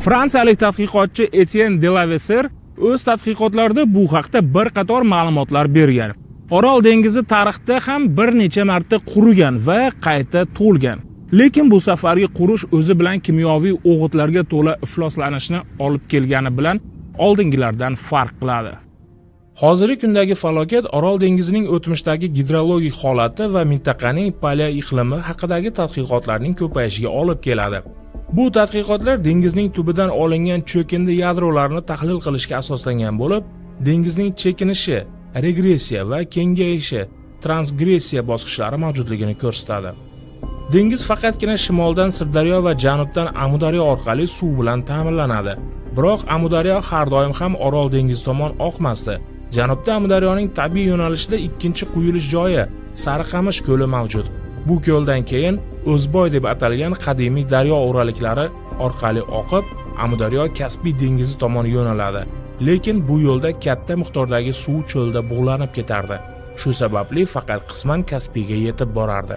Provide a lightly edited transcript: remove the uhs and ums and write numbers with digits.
Fransiyalik tadqiqotchi Etienne Delavesser o'z tadqiqotlarida bu haqda bir qator ma'lumotlar bergan. Orol dengizi tarixda ham bir necha marta qurigan va qayta to'lgan. Lekin bu safargi qurish o'zi bilan kimyoviy o'g'itlarga to'la ifloslanishni olib kelgani bilan oldingilardan farq qiladi. Hozirgi kundagi falokat Orol dengizining o'tmishdagi gidrologik holati va mintaqaning paleoiqlimi haqidagi tadqiqotlarning ko'payishiga olib keladi. Bu tadqiqotlar dengizning tubidan olingan cho'kindi yadrolarini tahlil qilishga asoslangan bo'lib, dengizning chekinishi, regressiya va kengayishi, transgressiya bosqichlari mavjudligini ko'rsatadi. Dengiz faqatgina shimoldan Sirdaryo va janubdan Amudaryo orqali suv bilan ta'minlanadi. Biroq Amudaryo har doim ham Orol dengizi tomon oqmasdi. Janubda Amudaryoning tabiiy yo'nalishida ikkinchi quyilish joyi Sariqamish ko'li mavjud. Bu ko'ldan keyin O'zboy deb atalgan qadimiy daryo o'raliklari orqali oqib, Amudaryo Kaspiy dengizi tomon yo'naladi. Lekin bu yo'lda katta miqdordagi suv cho'lda bug'lanib ketardi. Shu sababli faqat qisman Kaspiyga yetib borardi.